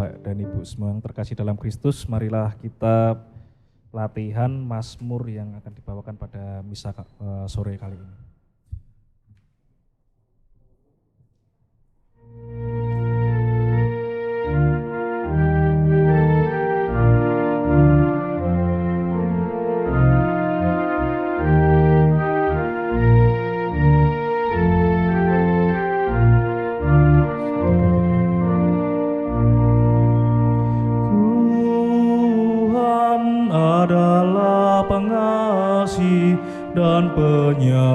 Bapak dan Ibu semua yang terkasih dalam Kristus, marilah kita latihan Mazmur yang akan dibawakan pada misa sore kali ini. Adalah pengasih dan penyayang,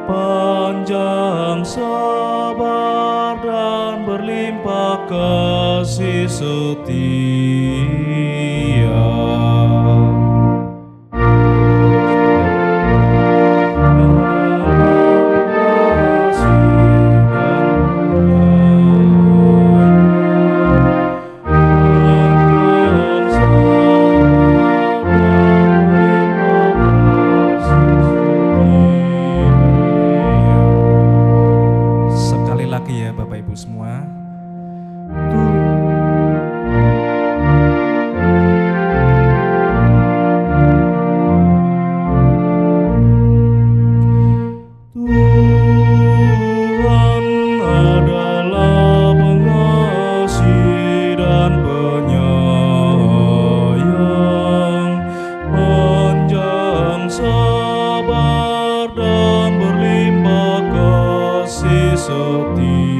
panjang sabar dan berlimpah kasih setia. Setia.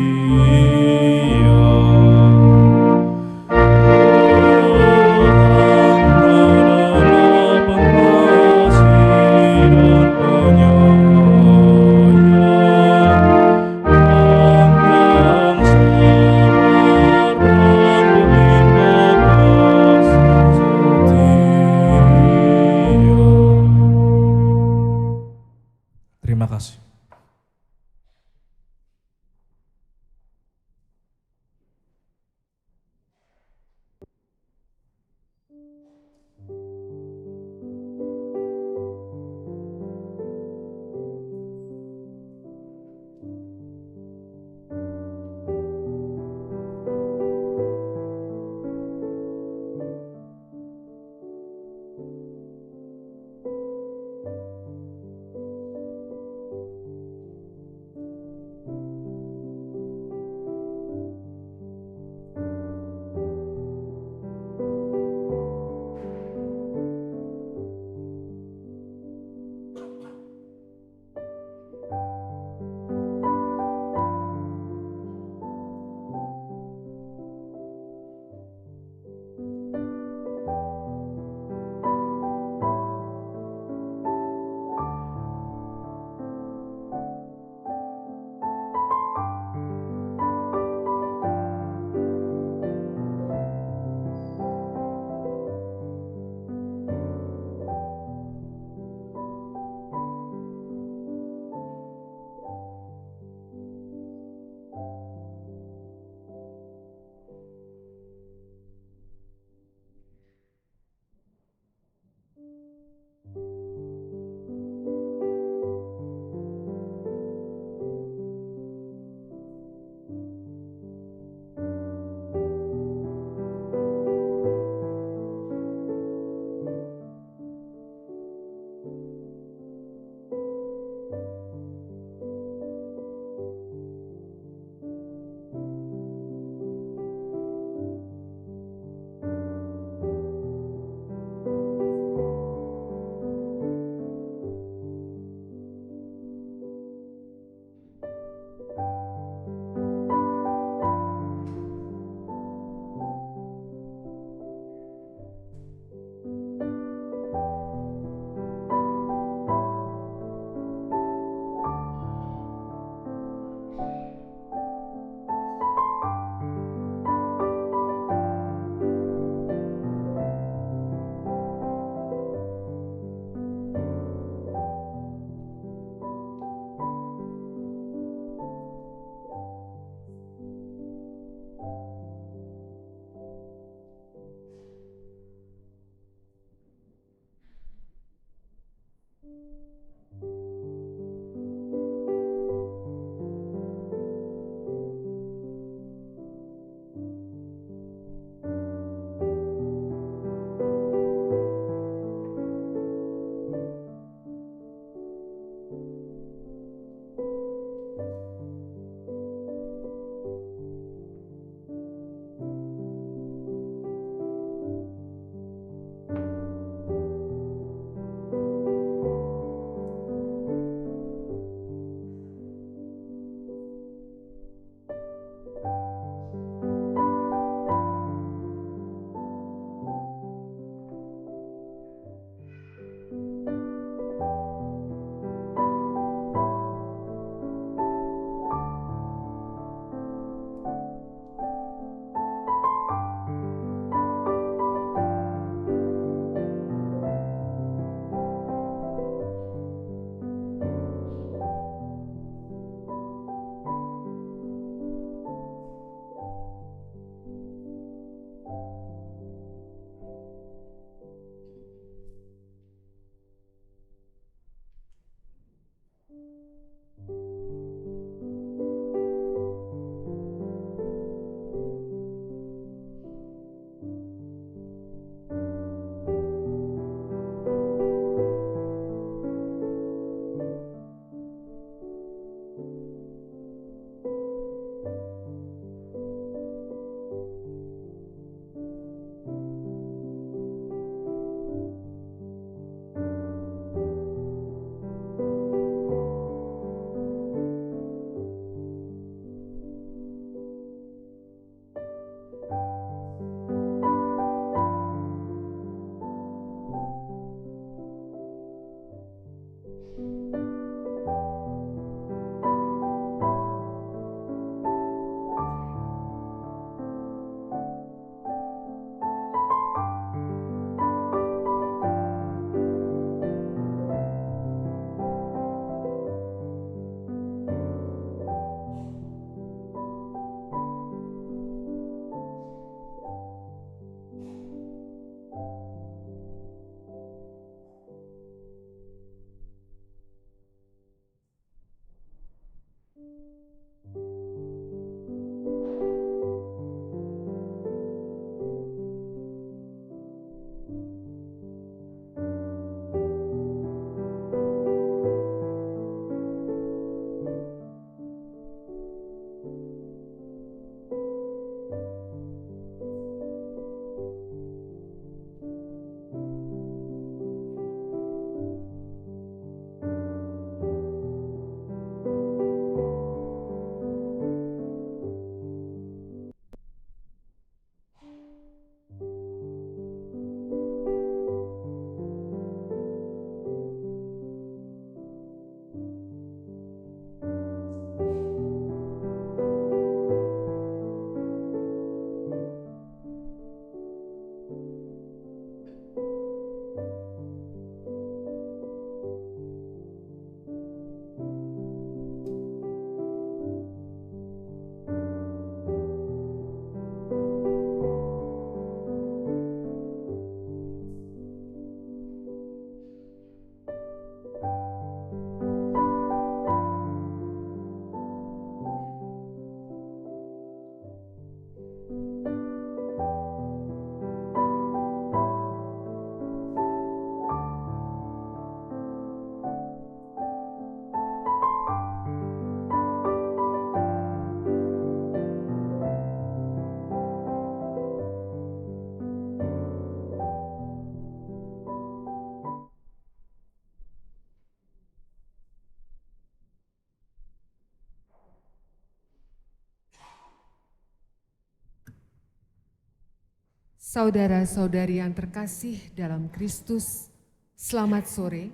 Saudara-saudari yang terkasih dalam Kristus, selamat sore.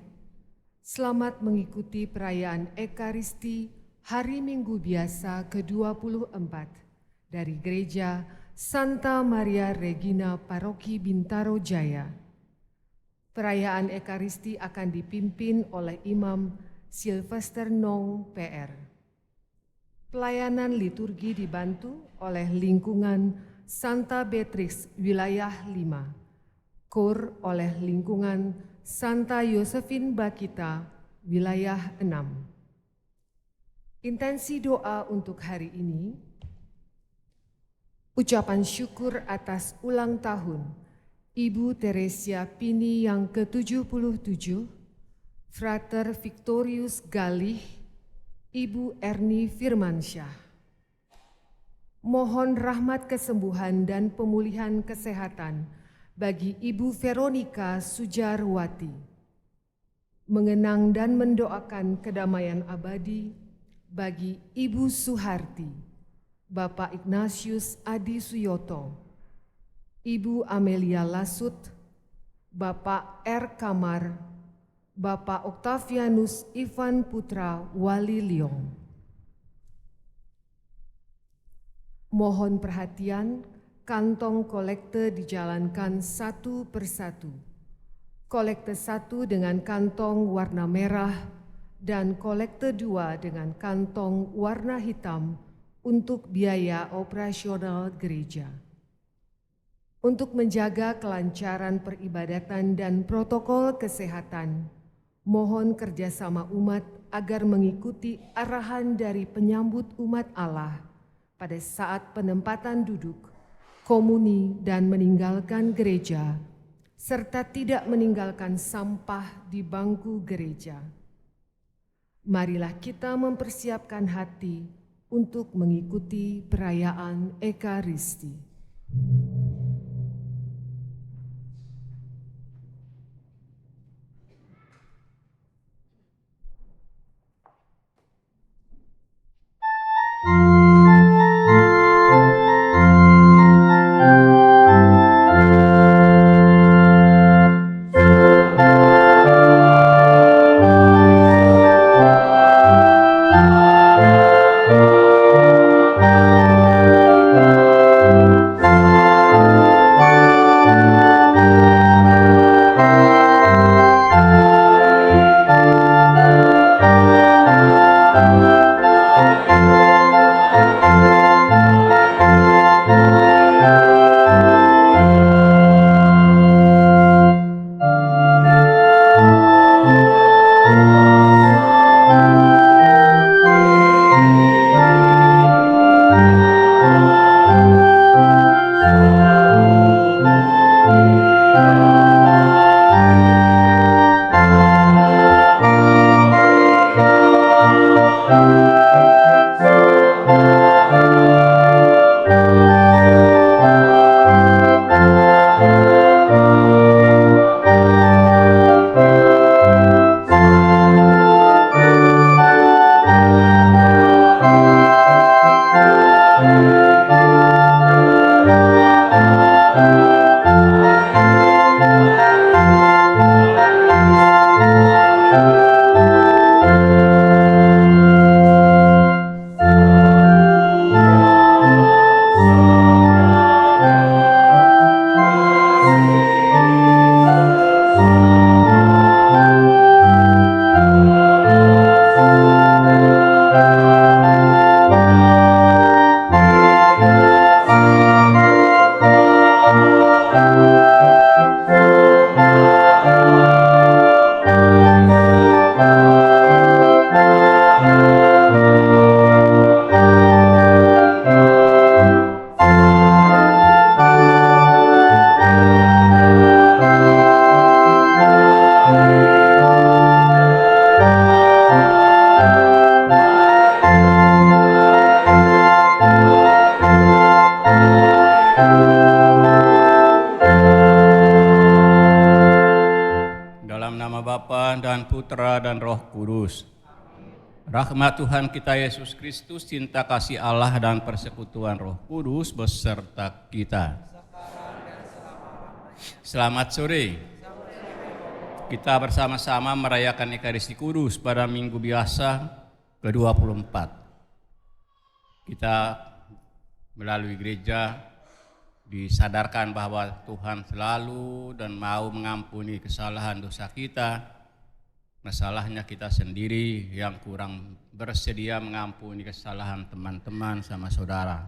Selamat mengikuti perayaan Ekaristi Hari Minggu Biasa ke-24 dari Gereja Santa Maria Regina Paroki Bintaro Jaya. Perayaan Ekaristi akan dipimpin oleh Imam Sylvester Nong PR. Pelayanan liturgi dibantu oleh lingkungan Santa Beatrix Wilayah 5, KOR oleh lingkungan Santa Yosefin Bakita Wilayah 6. Intensi doa untuk hari ini, ucapan syukur atas ulang tahun Ibu Teresia Pini yang ke-77, Frater Victorius Galih, Ibu Erni Firmansyah. Mohon rahmat kesembuhan dan pemulihan kesehatan bagi Ibu Veronica Sujarwati. Mengenang dan mendoakan kedamaian abadi bagi Ibu Suharti, Bapak Ignatius Adi Suyoto, Ibu Amelia Lasut, Bapak R. Kamar, Bapak Octavianus Ivan Putra Wali Liong. Mohon perhatian, kantong kolekte dijalankan satu persatu. Kolekte 1 dengan kantong warna merah dan kolekte 2 dengan kantong warna hitam untuk biaya operasional gereja. Untuk menjaga kelancaran peribadatan dan protokol kesehatan, mohon kerjasama umat agar mengikuti arahan dari penyambut umat Allah pada saat penempatan duduk, komuni, dan meninggalkan gereja, serta tidak meninggalkan sampah di bangku gereja. Marilah kita mempersiapkan hati untuk mengikuti perayaan Ekaristi. Putra dan Roh Kudus. Rahmat Tuhan kita Yesus Kristus, cinta kasih Allah dan persekutuan Roh Kudus beserta kita. Selamat sore. Kita bersama-sama merayakan Ekaristi Kudus pada Minggu Biasa ke-24. Kita melalui gereja disadarkan bahwa Tuhan selalu dan mau mengampuni kesalahan dosa kita. Masalahnya kita sendiri yang kurang bersedia mengampuni kesalahan teman-teman sama saudara.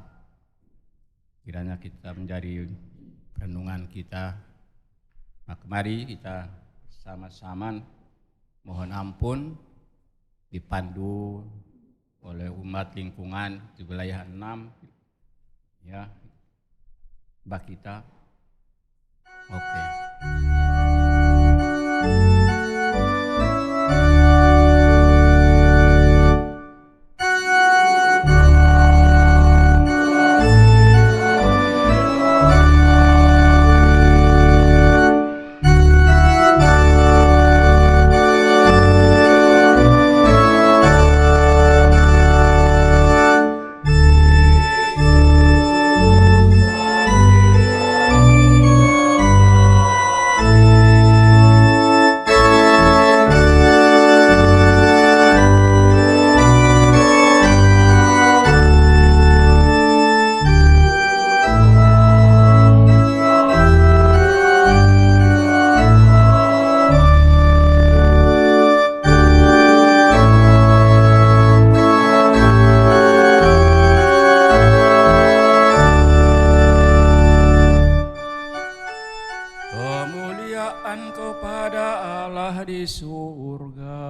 Kiranya kita menjadi renungan kita. Maka mari kita sama-sama mohon ampun dipandu oleh umat lingkungan di wilayah 6 ya. Mbak kita. Oke. Kemuliaan kepada Allah di surga.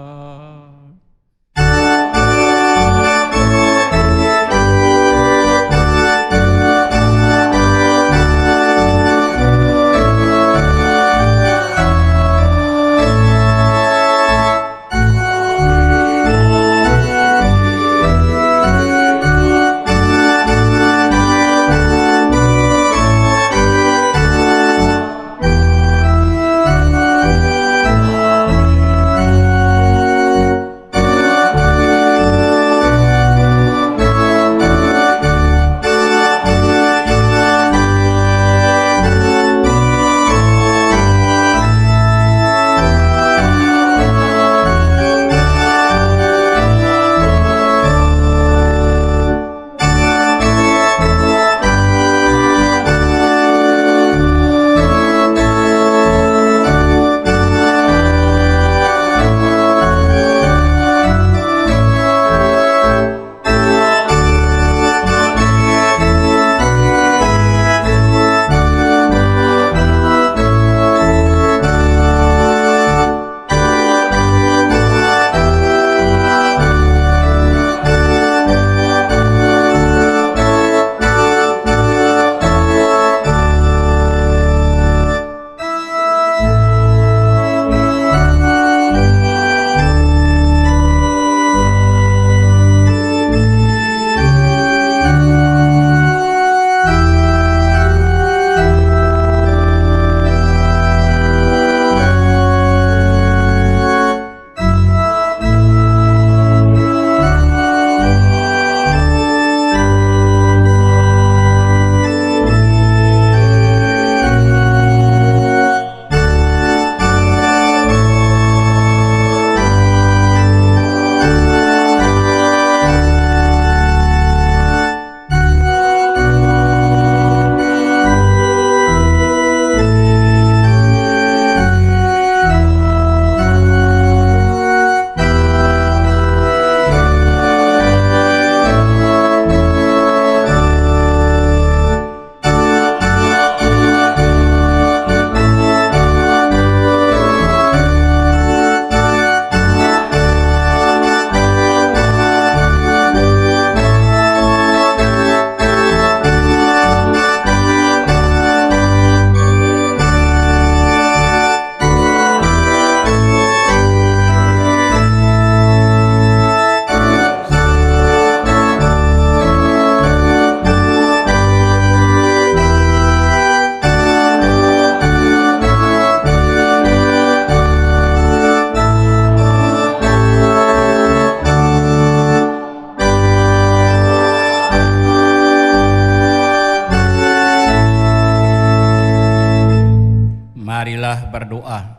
Marilah berdoa.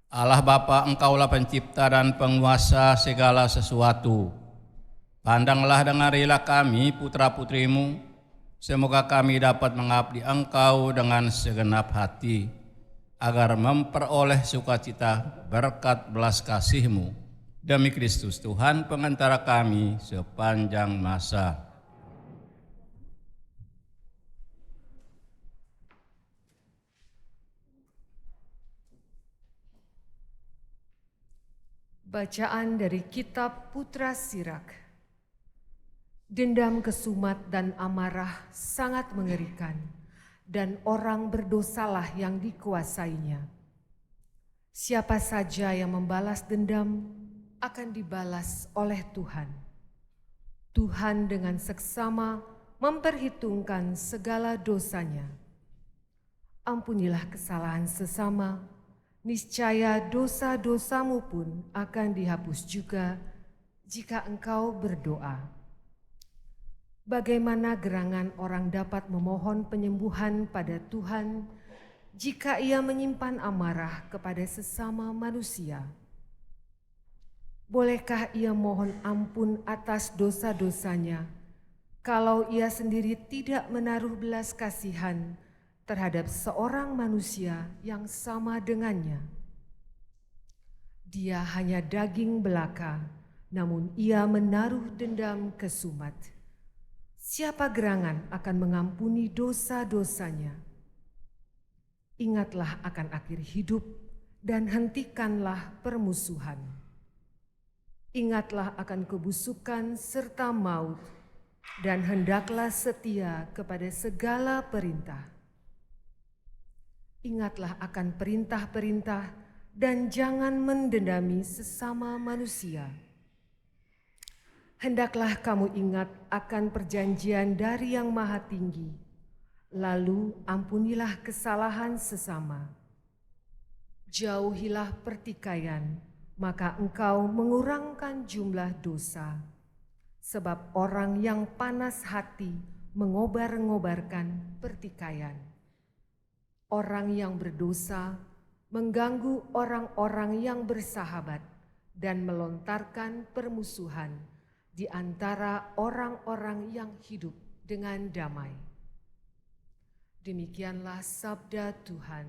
Allah Bapa, Engkaulah pencipta dan penguasa segala sesuatu. Pandanglah dengan rela kami, putra-putrimu, semoga kami dapat mengabdi Engkau dengan segenap hati, agar memperoleh sukacita berkat belas kasih-Mu. Demi Kristus Tuhan pengantara kami sepanjang masa. Bacaan dari Kitab Putra Sirak. Dendam, kesumat, dan amarah sangat mengerikan, dan orang berdosalah yang dikuasainya. Siapa saja yang membalas dendam akan dibalas oleh Tuhan. Tuhan dengan seksama memperhitungkan segala dosanya. Ampunilah kesalahan sesama, niscaya dosa-dosamu pun akan dihapus juga jika engkau berdoa. Bagaimana gerangan orang dapat memohon penyembuhan pada Tuhan jika ia menyimpan amarah kepada sesama manusia? Bolehkah ia mohon ampun atas dosa-dosanya kalau ia sendiri tidak menaruh belas kasihan terhadap seorang manusia yang sama dengannya? Dia hanya daging belaka, namun ia menaruh dendam kesumat. Siapa gerangan akan mengampuni dosa-dosanya? Ingatlah akan akhir hidup dan hentikanlah permusuhan. Ingatlah akan kebusukan serta maut, dan hendaklah setia kepada segala perintah. Ingatlah akan perintah-perintah dan jangan mendendami sesama manusia. Hendaklah kamu ingat akan perjanjian dari Yang Maha Tinggi, lalu ampunilah kesalahan sesama. Jauhilah pertikaian, maka engkau mengurangkan jumlah dosa, sebab orang yang panas hati mengobar-ngobarkan pertikaian. Orang yang berdosa mengganggu orang-orang yang bersahabat dan melontarkan permusuhan di antara orang-orang yang hidup dengan damai. Demikianlah sabda Tuhan.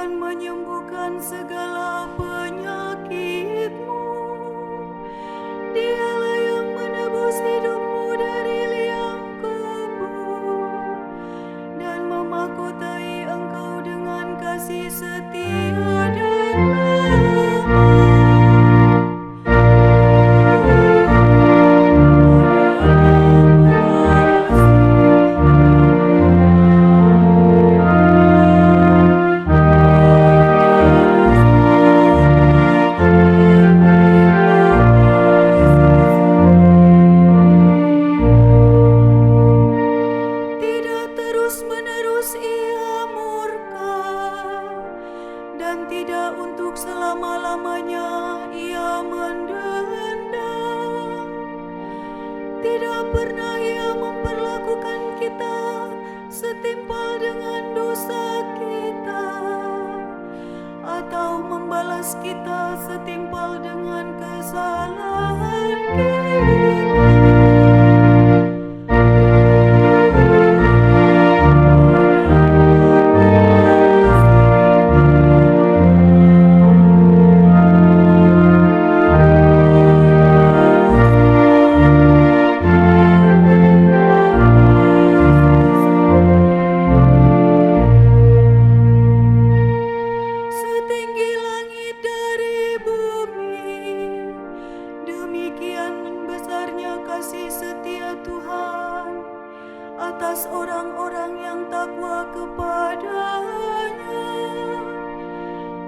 dan menyembuhkan segala penyakitmu. kasih setia dan tidak terus-menerus ia murka, dan tidak untuk selama-lamanya ia mendendam. Tidak pernah ia memperlakukan kita setimpal dengan dosa kita, atau membalas kita setimpal dengan kesalahan kita. Setinggi langit dari bumi, demikian besarnya kasih setia Tuhan atas orang-orang yang takwa kepada-Nya.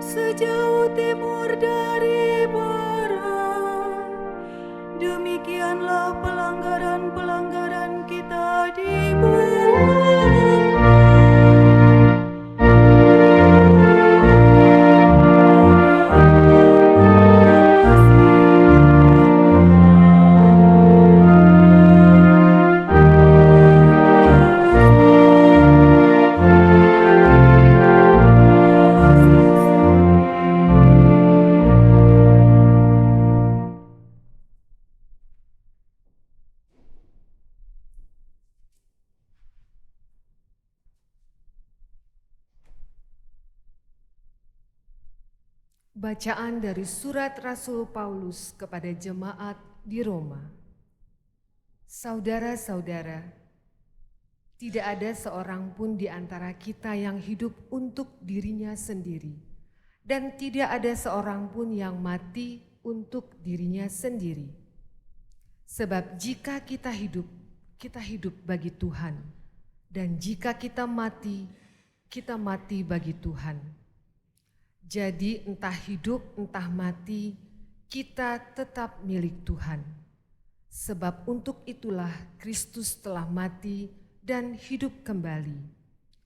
Sejauh timur dari barat, demikianlah pelanggaran-pelanggaran kita dibuang. Bacaan dari surat Rasul Paulus kepada jemaat di Roma. Saudara-saudara, tidak ada seorang pun di antara kita yang hidup untuk dirinya sendiri, dan tidak ada seorang pun yang mati untuk dirinya sendiri. Sebab jika kita hidup bagi Tuhan, dan jika kita mati bagi Tuhan. Jadi entah hidup entah mati, kita tetap milik Tuhan. Sebab untuk itulah Kristus telah mati dan hidup kembali,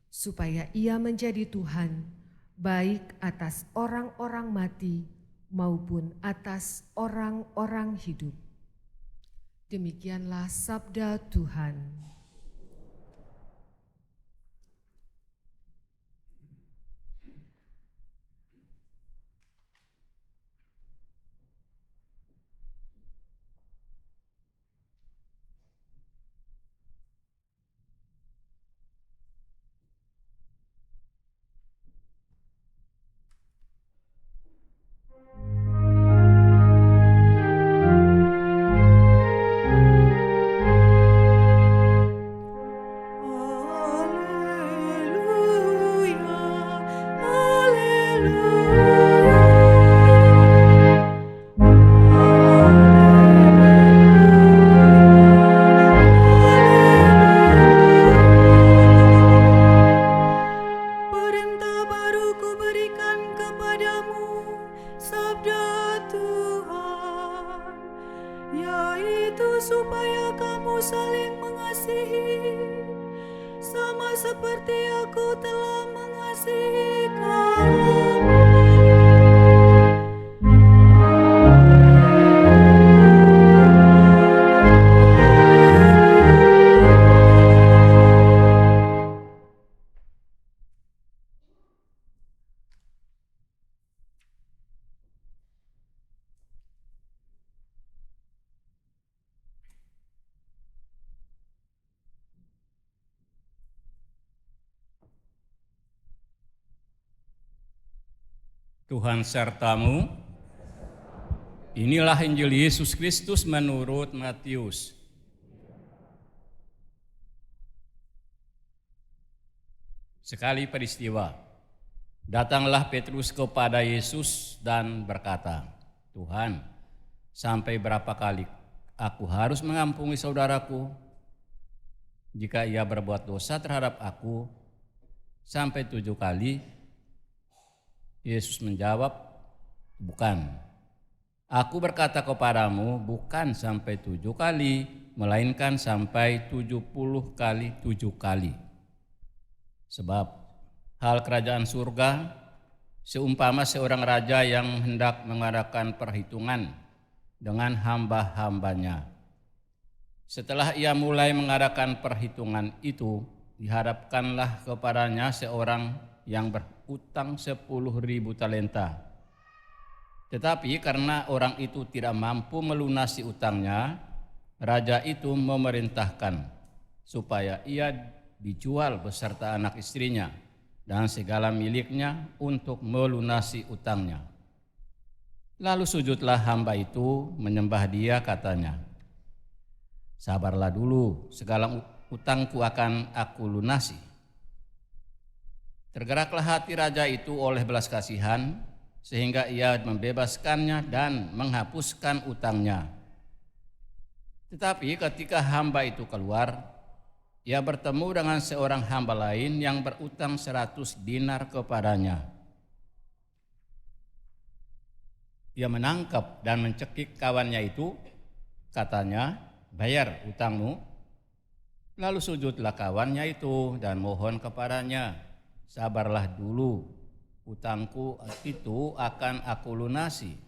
supaya Ia menjadi Tuhan, baik atas orang-orang mati maupun atas orang-orang hidup. Demikianlah sabda Tuhan. Seperti aku telah mengasihi kamu. Tuhan sertamu. Inilah Injil Yesus Kristus menurut Matius. Sekali peristiwa, Datanglah Petrus kepada Yesus dan berkata, "Tuhan, sampai berapa kali aku harus mengampuni saudaraku jika ia berbuat dosa terhadap aku? Sampai 7 kali?" Yesus menjawab, "Bukan. Aku berkata kepadamu, bukan sampai 7 kali, melainkan sampai 70 kali 7 kali. Sebab hal kerajaan surga seumpama seorang raja yang hendak mengadakan perhitungan dengan hamba-hambanya. Setelah ia mulai mengadakan perhitungan itu, dihadapkanlah kepadanya seorang yang berutang 10.000 talenta. Tetapi karena orang itu tidak mampu melunasi utangnya, raja itu memerintahkan supaya ia dijual beserta anak istrinya dan segala miliknya untuk melunasi utangnya. Lalu sujudlah hamba itu menyembah dia, katanya, 'Sabarlah dulu, segala utangku akan aku lunasi.' Tergeraklah hati raja itu oleh belas kasihan, sehingga ia membebaskannya dan menghapuskan utangnya. Tetapi ketika hamba itu keluar, ia bertemu dengan seorang hamba lain yang berutang 100 dinar kepadanya. Ia menangkap dan mencekik kawannya itu, katanya, 'Bayar utangmu.' Lalu sujudlah kawannya itu dan mohon kepadanya, 'Sabarlah dulu, utangku itu akan aku lunasi.'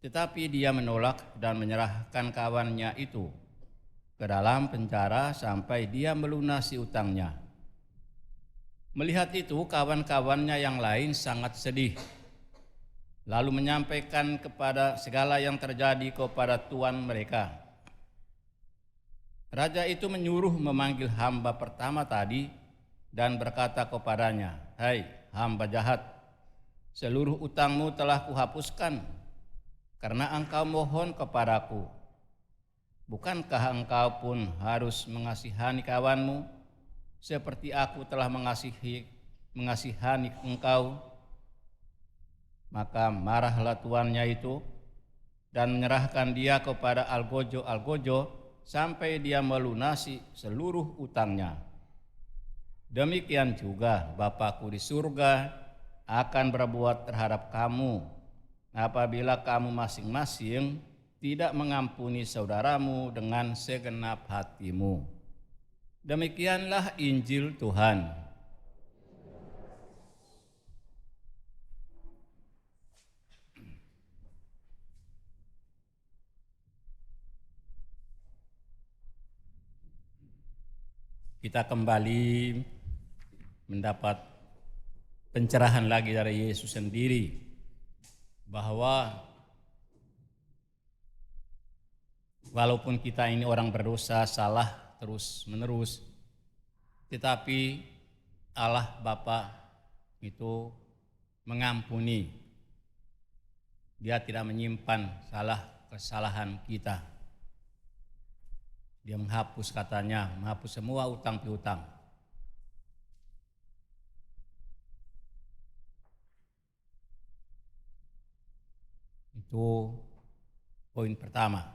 Tetapi dia menolak dan menyerahkan kawannya itu ke dalam penjara sampai dia melunasi utangnya. Melihat itu, kawan-kawannya yang lain sangat sedih, lalu menyampaikan kepada segala yang terjadi kepada tuan mereka. Raja itu menyuruh memanggil hamba pertama tadi dan berkata kepadanya, 'Hai hamba jahat, seluruh utangmu telah kuhapuskan karena engkau mohon kepadaku. Bukankah engkau pun harus mengasihani kawanmu seperti aku telah mengasihani engkau?' Maka marahlah tuannya itu dan menyerahkan dia kepada algojo-algojo sampai dia melunasi seluruh utangnya. Demikian juga Bapakku di surga akan berbuat terhadap kamu apabila kamu masing-masing tidak mengampuni saudaramu dengan segenap hatimu." Demikianlah Injil Tuhan. Kita kembali mendapat pencerahan lagi dari Yesus sendiri bahwa walaupun kita ini orang berdosa, salah terus-menerus, tetapi Allah Bapa itu mengampuni. Dia tidak menyimpan kesalahan kita. Dia menghapus, katanya, menghapus semua utang piutang. Itu poin pertama.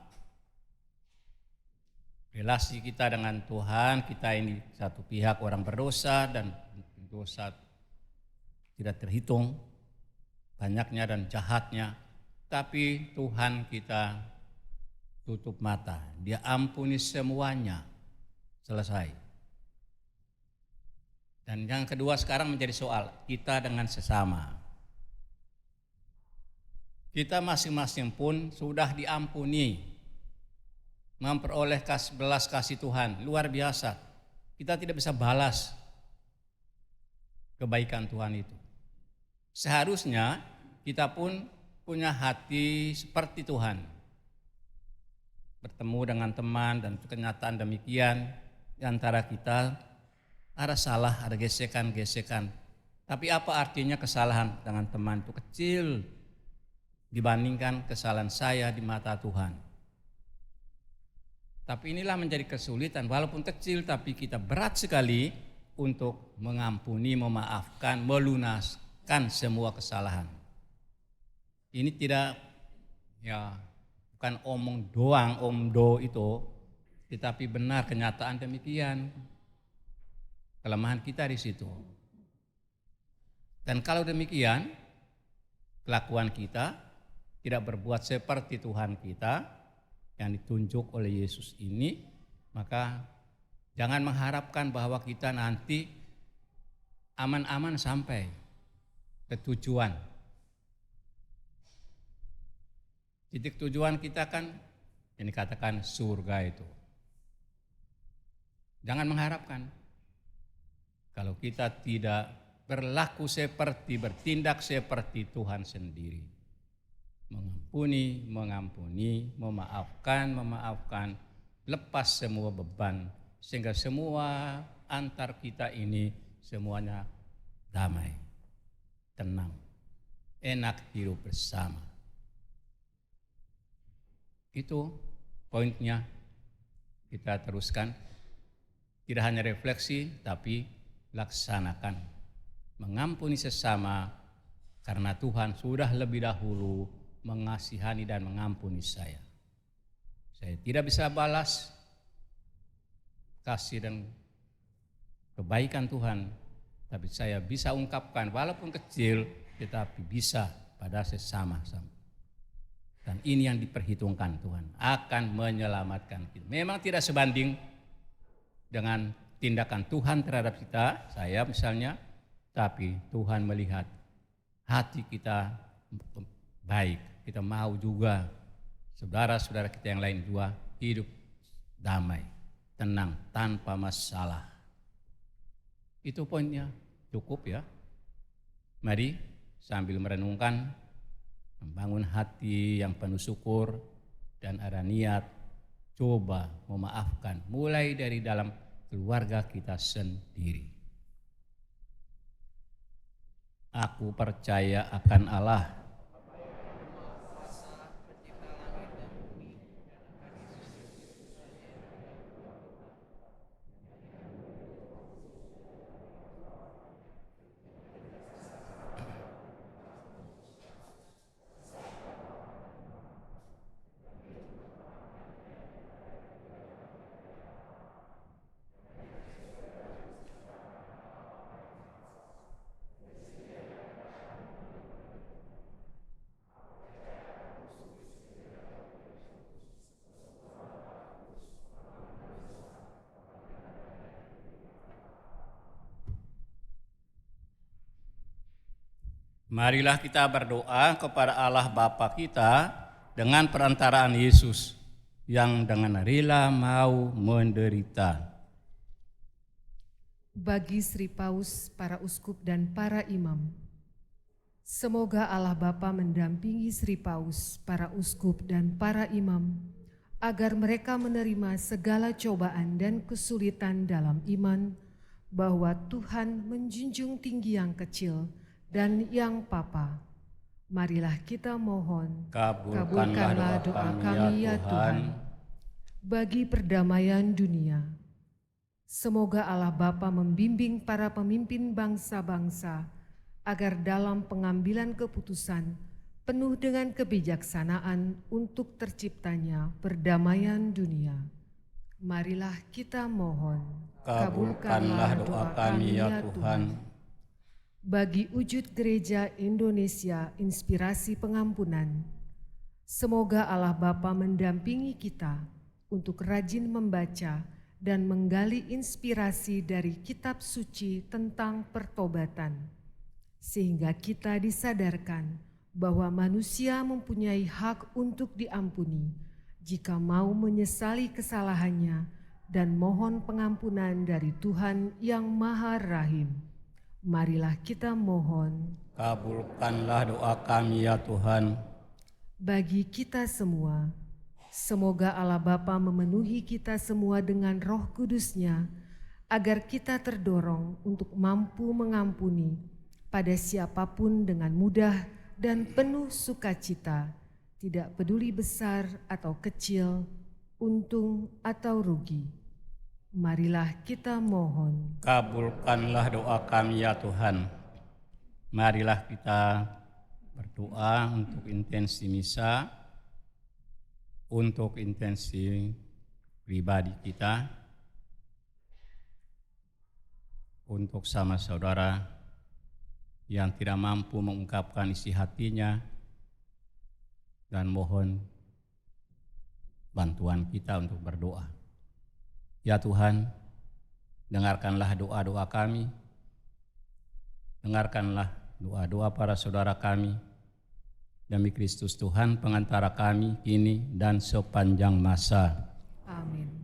Relasi kita dengan Tuhan, kita ini satu pihak orang berdosa dan dosa tidak terhitung banyaknya dan jahatnya, tapi Tuhan kita tutup mata, Dia ampuni semuanya, selesai. Dan yang kedua sekarang menjadi soal kita dengan sesama. Kita masing-masing pun sudah diampuni, memperoleh belas kasih Tuhan, luar biasa. Kita tidak bisa balas kebaikan Tuhan itu. Seharusnya kita pun punya hati seperti Tuhan. Bertemu dengan teman dan kenyataan demikian, di antara kita ada salah, ada gesekan-gesekan. Tapi apa artinya kesalahan dengan teman itu kecil dibandingkan kesalahan saya di mata Tuhan. Tapi inilah menjadi kesulitan, walaupun kecil tapi kita berat sekali untuk mengampuni, memaafkan, melunaskan semua kesalahan. Ini tidak bukan omong doang, omdo itu, tetapi benar kenyataan demikian. Kelemahan kita di situ. Dan kalau demikian, kelakuan kita tidak berbuat seperti Tuhan kita yang ditunjuk oleh Yesus ini, maka jangan mengharapkan bahwa kita nanti aman-aman sampai ke tujuan. Titik tujuan kita kan yang dikatakan surga itu. Jangan mengharapkan kalau kita tidak bertindak seperti Tuhan sendiri. Mengampuni, memaafkan, lepas semua beban, sehingga semua antar kita ini semuanya damai, tenang, enak hidup bersama. Itu poinnya. Kita teruskan, tidak hanya refleksi tapi laksanakan. Mengampuni sesama karena Tuhan sudah lebih dahulu mengasihani dan mengampuni saya. Saya tidak bisa balas kasih dan kebaikan Tuhan, tapi saya bisa ungkapkan walaupun kecil tetapi bisa pada sesama. Dan ini yang diperhitungkan Tuhan akan menyelamatkan kita. Memang tidak sebanding dengan tindakan Tuhan terhadap kita, saya misalnya, tapi Tuhan melihat hati kita baik. Kita mau juga saudara-saudara kita yang lain juga hidup damai, tenang, tanpa masalah. Itu poinnya, cukup ya. Mari sambil merenungkan, membangun hati yang penuh syukur dan ada niat, coba memaafkan mulai dari dalam keluarga kita sendiri. Aku percaya akan Allah, marilah kita berdoa kepada Allah Bapa kita dengan perantaraan Yesus yang dengan rela mau menderita. Bagi Sri Paus, para uskup dan para imam, semoga Allah Bapa mendampingi Sri Paus, para uskup dan para imam, agar mereka menerima segala cobaan dan kesulitan dalam iman, bahwa Tuhan menjunjung tinggi yang kecil dan yang papa. Marilah kita mohon, kabulkanlah doa kami ya Tuhan. Bagi perdamaian dunia, semoga Allah Bapa membimbing para pemimpin bangsa-bangsa agar dalam pengambilan keputusan penuh dengan kebijaksanaan untuk terciptanya perdamaian dunia. Marilah kita mohon, kabulkanlah doa kami ya Tuhan. Bagi wujud Gereja Indonesia Inspirasi Pengampunan, semoga Allah Bapa mendampingi kita untuk rajin membaca dan menggali inspirasi dari kitab suci tentang pertobatan, sehingga kita disadarkan bahwa manusia mempunyai hak untuk diampuni jika mau menyesali kesalahannya dan mohon pengampunan dari Tuhan yang Maha Rahim. Marilah kita mohon, kabulkanlah doa kami ya Tuhan. Bagi kita semua, semoga Allah Bapa memenuhi kita semua dengan Roh Kudus-Nya, agar kita terdorong untuk mampu mengampuni pada siapapun dengan mudah dan penuh sukacita, tidak peduli besar atau kecil, untung atau rugi. Marilah kita mohon. Kabulkanlah doa kami ya Tuhan. Marilah kita berdoa untuk intensi misa, untuk intensi pribadi kita, untuk sama saudara yang tidak mampu mengungkapkan isi hatinya, dan mohon bantuan kita untuk berdoa. Ya Tuhan, dengarkanlah doa-doa kami, dengarkanlah doa-doa para saudara kami, demi Kristus Tuhan pengantara kami kini dan sepanjang masa. Amin.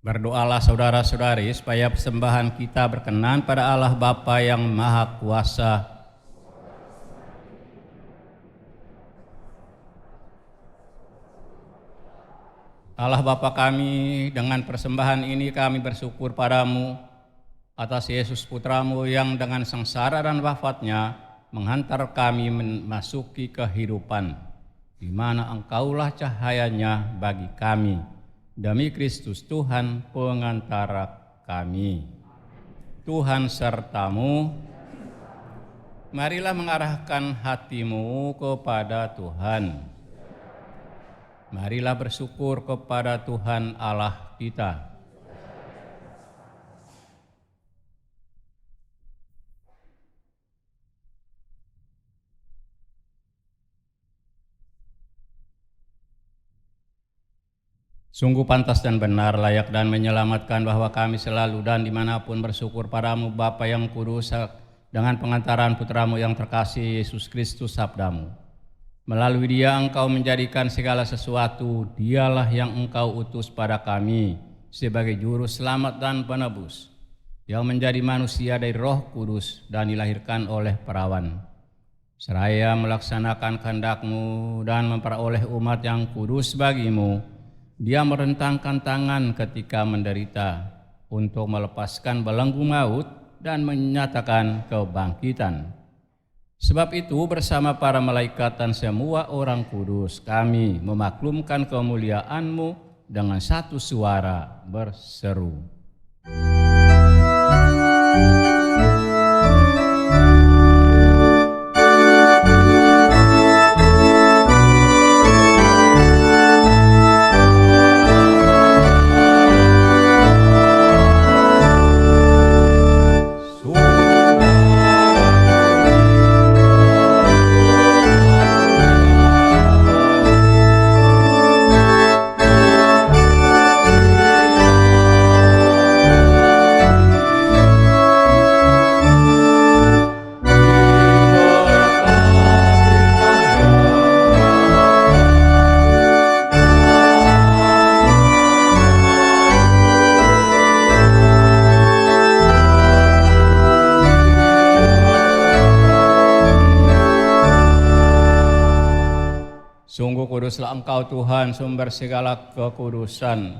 Berdoalah saudara-saudari supaya persembahan kita berkenan pada Allah Bapa yang Maha Kuasa. Allah Bapa kami, dengan persembahan ini kami bersyukur padamu atas Yesus Putramu yang dengan sengsara dan wafatnya menghantar kami memasuki kehidupan, di mana Engkaulah cahayanya bagi kami. Demi Kristus Tuhan pengantara kami. Tuhan sertamu. Marilah mengarahkan hatimu kepada Tuhan. Marilah bersyukur kepada Tuhan Allah kita. Sungguh pantas dan benar, layak dan menyelamatkan bahwa kami selalu dan dimanapun bersyukur padamu Bapa yang kudus, dengan pengantaran Putramu yang terkasih Yesus Kristus sabdamu. Melalui Dia Engkau menjadikan segala sesuatu, Dialah yang Engkau utus pada kami sebagai juru selamat dan penebus, yang menjadi manusia dari Roh Kudus dan dilahirkan oleh perawan. Seraya melaksanakan kehendak-Mu dan memperoleh umat yang kudus bagimu, Dia merentangkan tangan ketika menderita untuk melepaskan belenggu maut dan menyatakan kebangkitan. Sebab itu bersama para malaikat dan semua orang kudus kami memaklumkan kemuliaan-Mu dengan satu suara berseru. Sungguh kuduslah Engkau Tuhan, sumber segala kekudusan.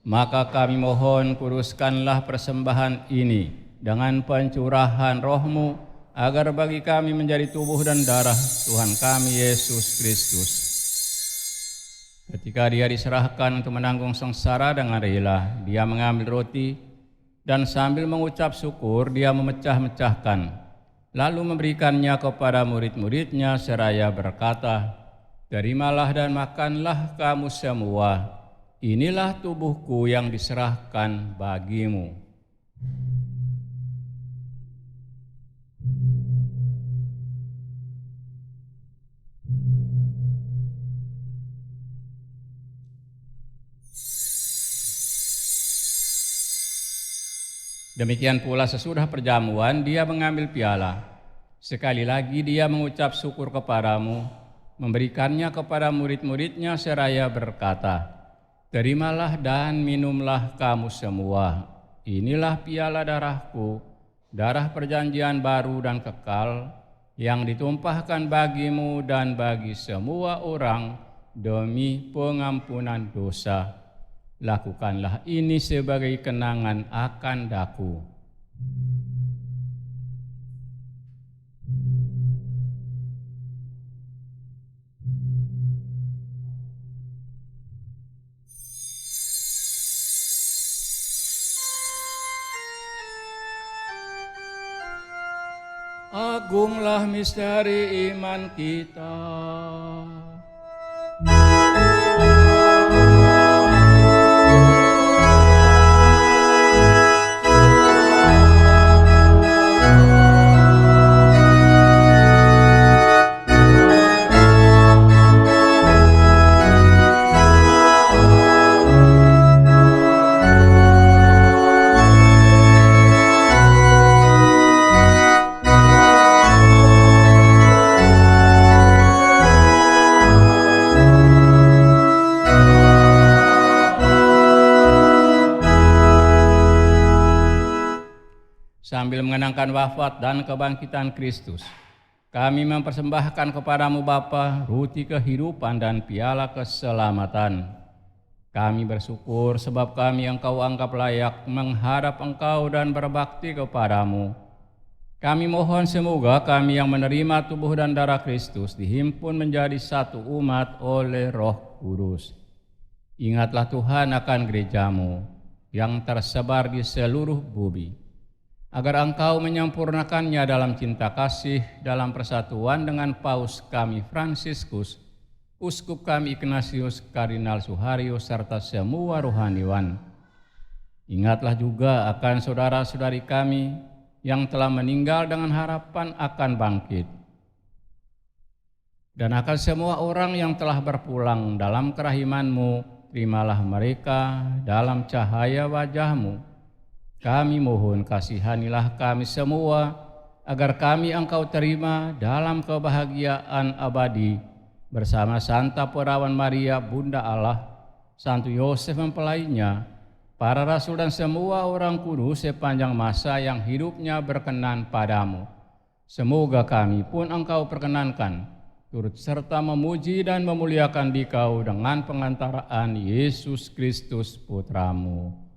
Maka kami mohon kuduskanlah persembahan ini dengan pencurahan Roh-Mu, agar bagi kami menjadi tubuh dan darah Tuhan kami Yesus Kristus. Ketika Dia diserahkan untuk menanggung sengsara dengan rela, Dia mengambil roti dan sambil mengucap syukur Dia memecah-mecahkan, lalu memberikannya kepada murid-muridnya seraya berkata, "Terimalah dan makanlah kamu semua, inilah tubuhku yang diserahkan bagimu." Demikian pula sesudah perjamuan Dia mengambil piala. Sekali lagi Dia mengucap syukur kepadamu, memberikannya kepada murid-muridnya seraya berkata, "Terimalah dan minumlah kamu semua, inilah piala darahku, darah perjanjian baru dan kekal, yang ditumpahkan bagimu dan bagi semua orang demi pengampunan dosa. Lakukanlah ini sebagai kenangan akan Daku." Agunglah misteri iman kita. Sambil mengenangkan wafat dan kebangkitan Kristus, kami mempersembahkan kepadamu Bapa roti kehidupan dan piala keselamatan. Kami bersyukur sebab kami Engkau anggap layak menghadap Engkau dan berbakti kepadamu. Kami mohon semoga kami yang menerima tubuh dan darah Kristus dihimpun menjadi satu umat oleh Roh Kudus. Ingatlah Tuhan akan gerejamu yang tersebar di seluruh bumi, agar Engkau menyempurnakannya dalam cinta kasih, dalam persatuan dengan Paus kami Fransiskus, Uskup kami Ignatius, Kardinal Suharius, serta semua rohaniwan. Ingatlah juga akan saudara-saudari kami yang telah meninggal dengan harapan akan bangkit, dan akan semua orang yang telah berpulang dalam kerahiman-Mu. Terimalah mereka dalam cahaya wajah-Mu. Kami mohon kasihanilah kami semua, agar kami Engkau terima dalam kebahagiaan abadi bersama Santa Perawan Maria Bunda Allah, Santo Yosef mempelainya, para rasul dan semua orang kudus sepanjang masa yang hidupnya berkenan padamu. Semoga kami pun Engkau perkenankan, turut serta memuji dan memuliakan Dikau dengan pengantaraan Yesus Kristus Putramu.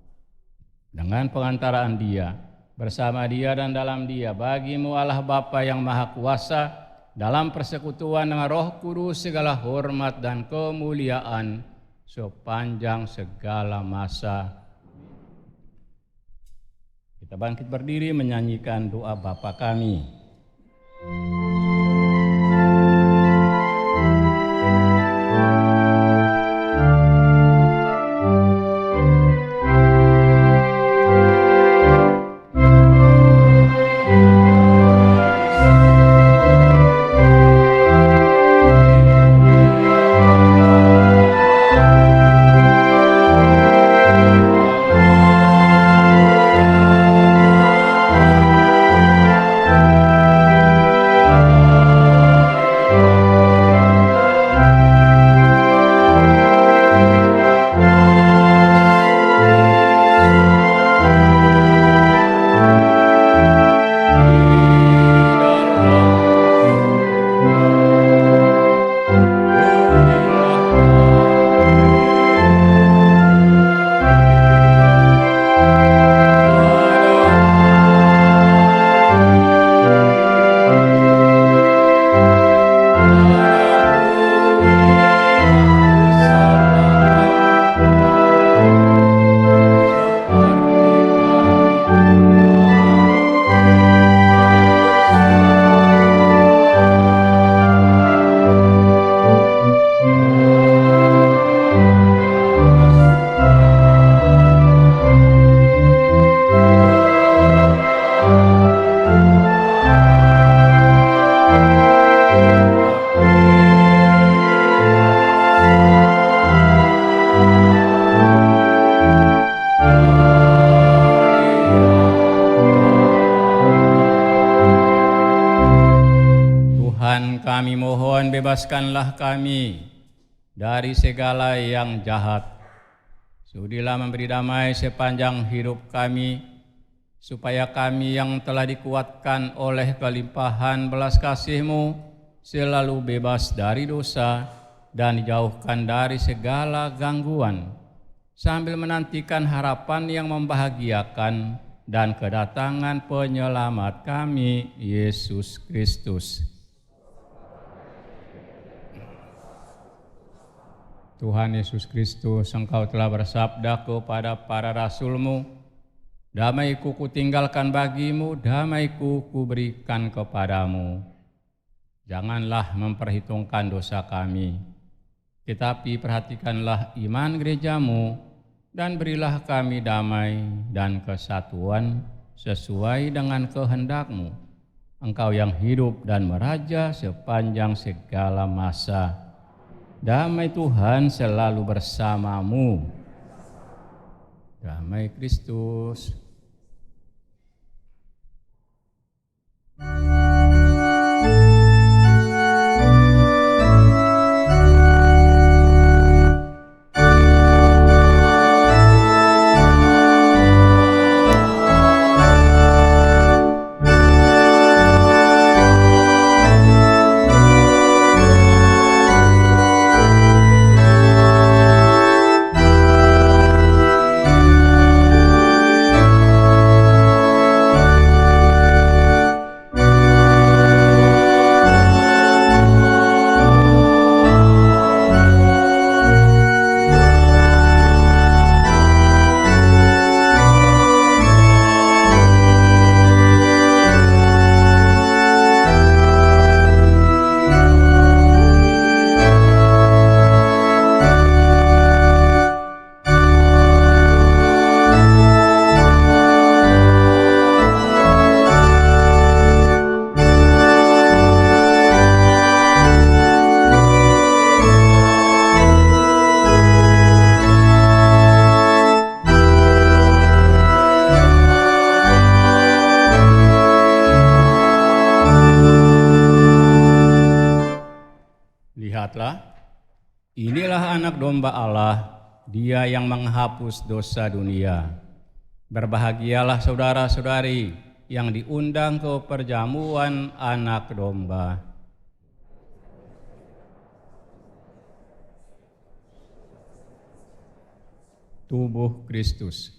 Dengan pengantaraan Dia, bersama Dia dan dalam Dia. Bagi-Mu Allah Bapa yang Maha Kuasa, dalam persekutuan dengan Roh Kudus segala hormat dan kemuliaan sepanjang segala masa. Kita bangkit berdiri menyanyikan doa Bapa kami. Kami mohon bebaskanlah kami dari segala yang jahat. Sudilah memberi damai sepanjang hidup kami, supaya kami yang telah dikuatkan oleh kelimpahan belas kasih-Mu selalu bebas dari dosa dan dijauhkan dari segala gangguan, sambil menantikan harapan yang membahagiakan dan kedatangan penyelamat kami, Yesus Kristus. Tuhan Yesus Kristus, Engkau telah bersabda kepada para rasul-Mu, damai-Ku kutinggalkan bagi-Mu, damai-Ku kuberikan kepadamu. Janganlah memperhitungkan dosa kami, tetapi perhatikanlah iman gereja-Mu, dan berilah kami damai dan kesatuan sesuai dengan kehendak-Mu. Engkau yang hidup dan meraja sepanjang segala masa. Damai Tuhan selalu bersamamu. Damai Kristus. Lihatlah, inilah anak domba Allah, Dia yang menghapus dosa dunia. Berbahagialah saudara-saudari yang diundang ke perjamuan anak domba. Tubuh Kristus.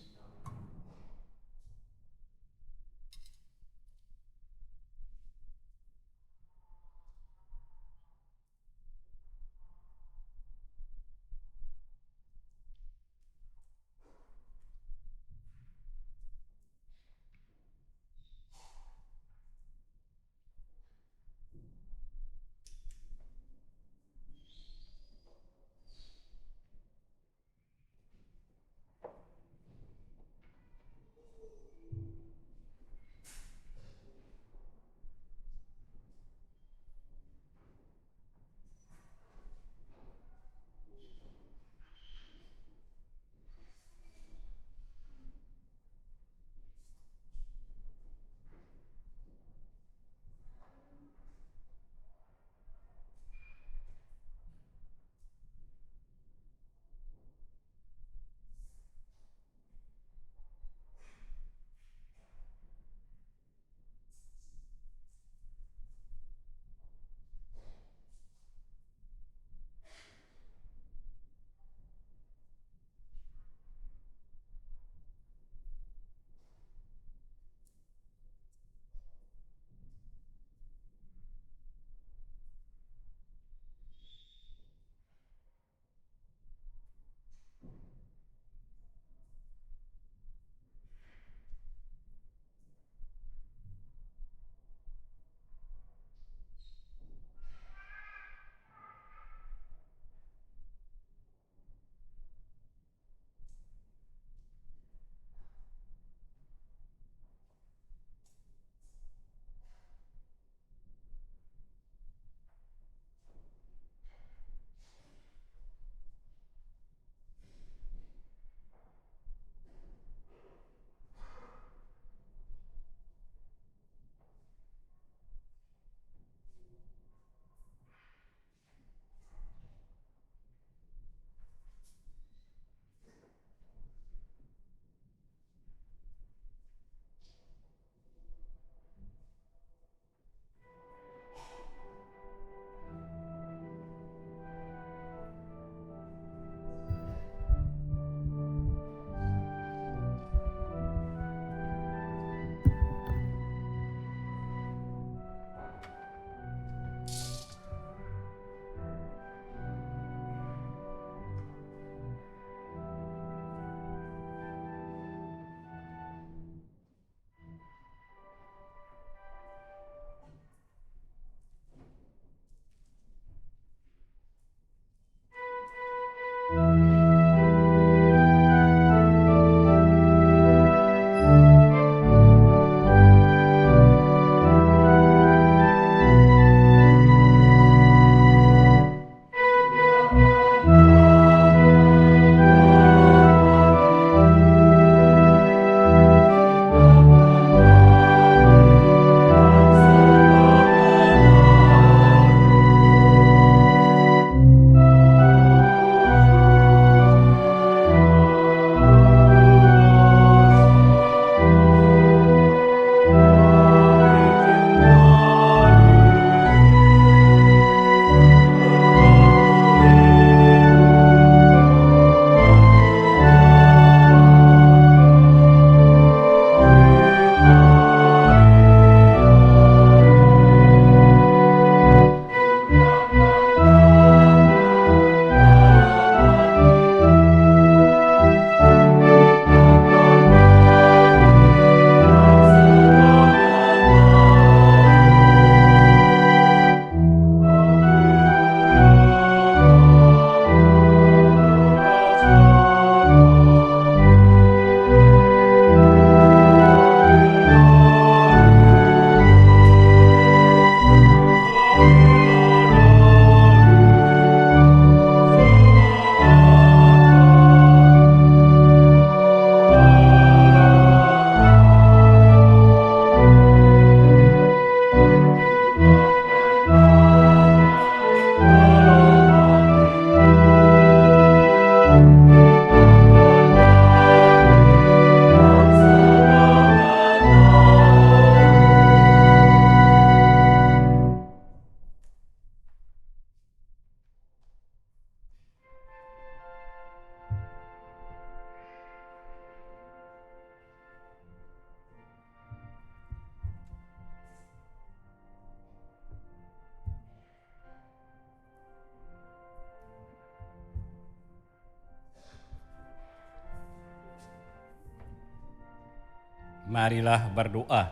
Marilah berdoa.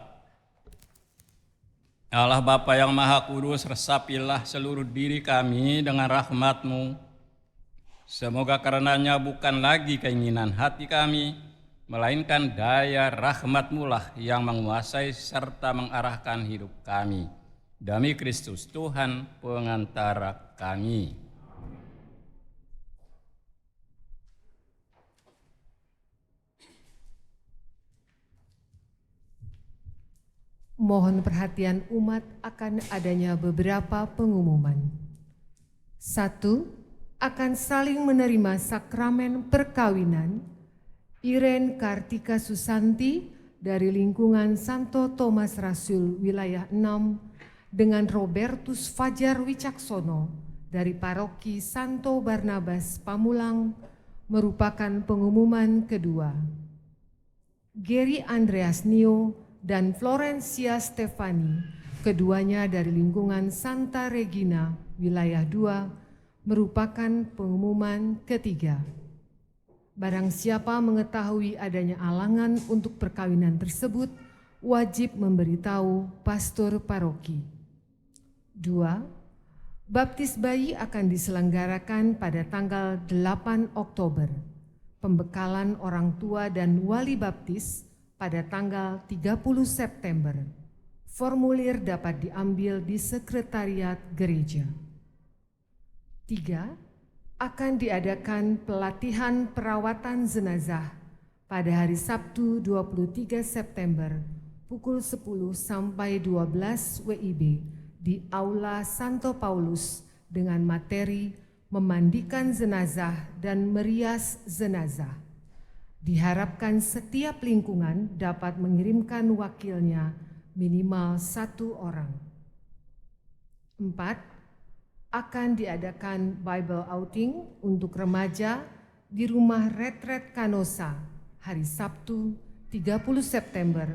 Allah Bapa yang Maha Kudus, resapilah seluruh diri kami dengan rahmat-Mu. Semoga karenanya bukan lagi keinginan hati kami, melainkan daya rahmat-Mu lah yang menguasai serta mengarahkan hidup kami. Demi Kristus Tuhan pengantara kami. Mohon perhatian umat akan adanya beberapa pengumuman. 1. Akan saling menerima sakramen perkawinan Iren Kartika Susanti dari lingkungan Santo Thomas Rasul wilayah 6 dengan Robertus Fajar Wicaksono dari paroki Santo Barnabas Pamulang merupakan pengumuman kedua. Gary Andreas Nio dan Florencia Stefani, keduanya dari lingkungan Santa Regina, wilayah 2, merupakan pengumuman ketiga. Barang siapa mengetahui adanya alangan untuk perkawinan tersebut, wajib memberitahu pastor paroki. 2. Baptis bayi akan diselenggarakan pada tanggal 8 Oktober. Pembekalan orang tua dan wali baptis pada tanggal 30 September. Formulir dapat diambil di sekretariat gereja. 3. Akan diadakan pelatihan perawatan jenazah pada hari Sabtu 23 September pukul 10 sampai 12 WIB di Aula Santo Paulus dengan materi memandikan jenazah dan merias jenazah. Diharapkan setiap lingkungan dapat mengirimkan wakilnya minimal 1 orang. 4. Akan diadakan Bible outing untuk remaja di rumah retret Kanosa hari Sabtu 30 September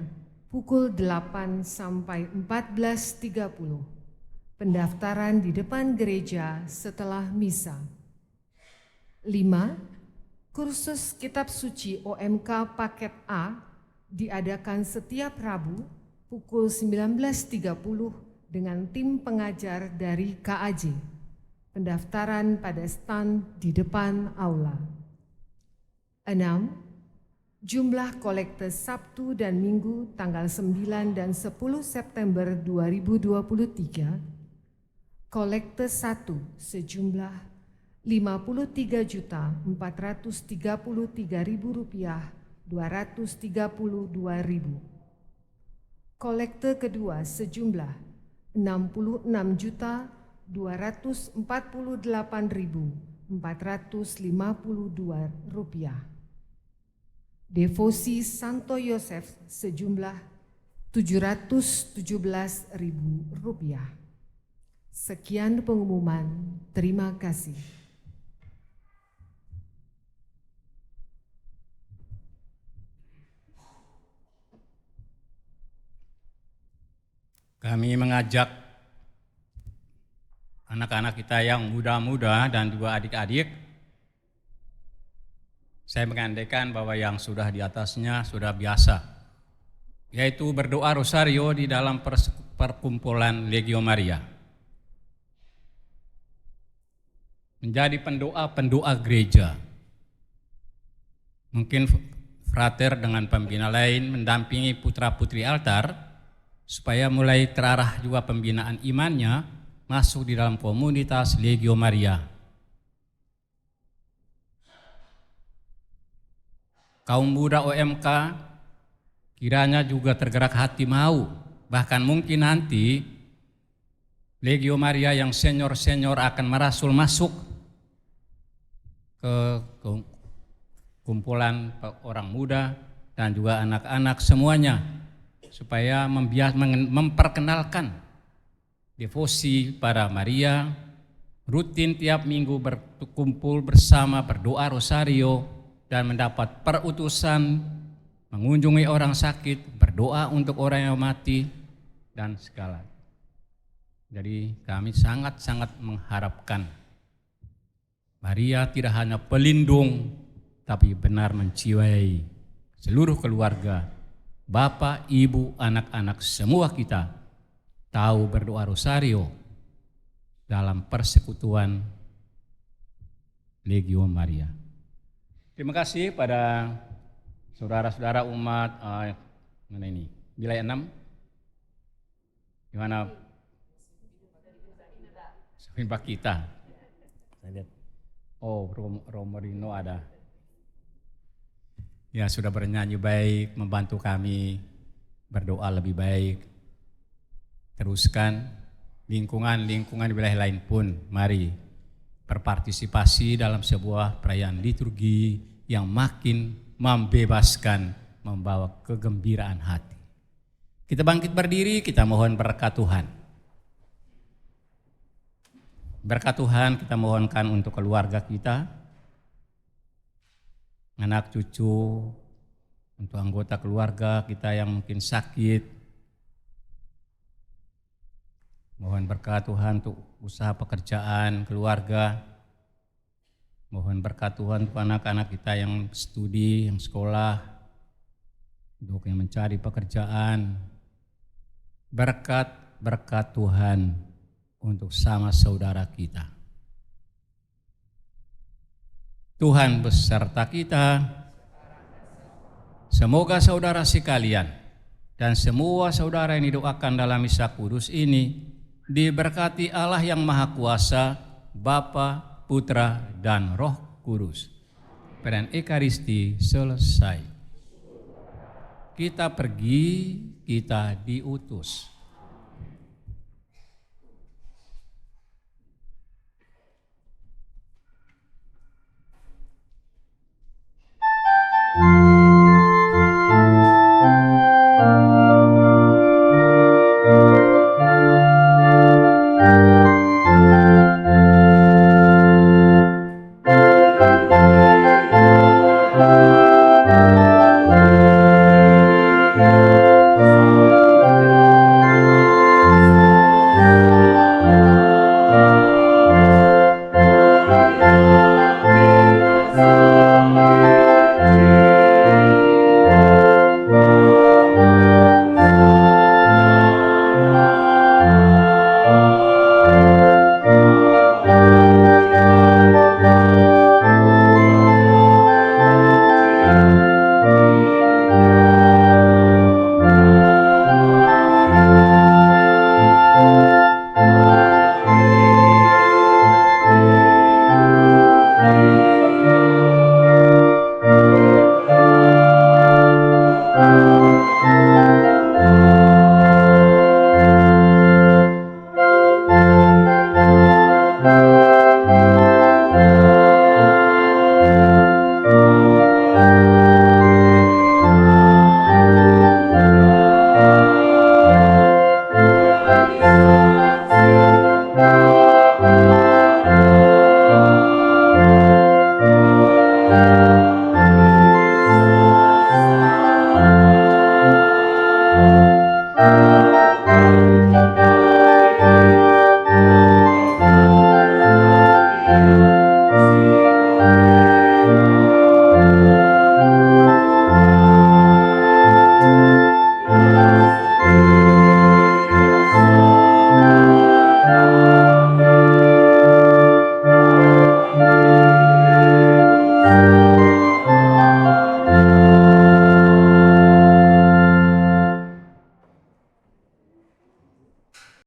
pukul 8 sampai 14.30. Pendaftaran di depan gereja setelah misa. 5. Kursus Kitab Suci OMK Paket A diadakan setiap Rabu pukul 19.30 dengan tim pengajar dari KAJ. Pendaftaran pada stand di depan aula. 6. Jumlah kolekte Sabtu dan Minggu tanggal 9 dan 10 September 2023. Kolekte 1 sejumlah Rp53.433.232. Kolekte kedua sejumlah Rp66.248.452. Devosi Santo Yosef sejumlah Rp717.000. Sekian pengumuman, terima kasih. Kami mengajak anak-anak kita yang muda-muda dan juga adik-adik. Saya mengandaikan bahwa yang sudah di atasnya sudah biasa, yaitu berdoa rosario di dalam perkumpulan Legio Maria. Menjadi pendoa-pendoa gereja. Mungkin frater dengan pembina lain mendampingi putra-putri altar, supaya mulai terarah juga pembinaan imannya masuk di dalam komunitas Legio Maria. Kaum muda OMK kiranya juga tergerak hati mau, bahkan mungkin nanti Legio Maria yang senior-senior akan merasul masuk ke kumpulan orang muda dan juga anak-anak semuanya, supaya memperkenalkan devosi pada Maria, rutin tiap minggu berkumpul bersama berdoa rosario dan mendapat perutusan mengunjungi orang sakit, berdoa untuk orang yang mati dan segala. Jadi kami sangat-sangat mengharapkan Maria tidak hanya pelindung, tapi benar menjiwai seluruh keluarga, bapak, ibu, anak-anak semua kita tahu berdoa rosario dalam persekutuan Legio Maria. Terima kasih pada saudara-saudara umat mana ini? Wilayah 6. Gimana? Pak kita. Saya lihat. Oh, Romorino ada. Ya, sudah bernyanyi baik, membantu kami berdoa lebih baik. Teruskan lingkungan di wilayah lain pun, mari berpartisipasi dalam sebuah perayaan liturgi yang makin membebaskan, membawa kegembiraan hati. Kita bangkit berdiri, kita mohon berkat Tuhan. Berkat Tuhan kita mohonkan untuk keluarga kita, anak cucu, untuk anggota keluarga kita yang mungkin sakit. Mohon berkat Tuhan untuk usaha pekerjaan keluarga. Mohon berkat Tuhan untuk anak-anak kita yang studi, yang sekolah, untuk yang mencari pekerjaan. Berkat Tuhan untuk sama saudara kita. Tuhan beserta kita. Semoga saudara sekalian dan semua saudara yang didoakan dalam misa kudus ini diberkati Allah yang Maha Kuasa, Bapa, Putra, dan Roh Kudus. Perayaan Ekaristi selesai. Kita pergi, kita diutus.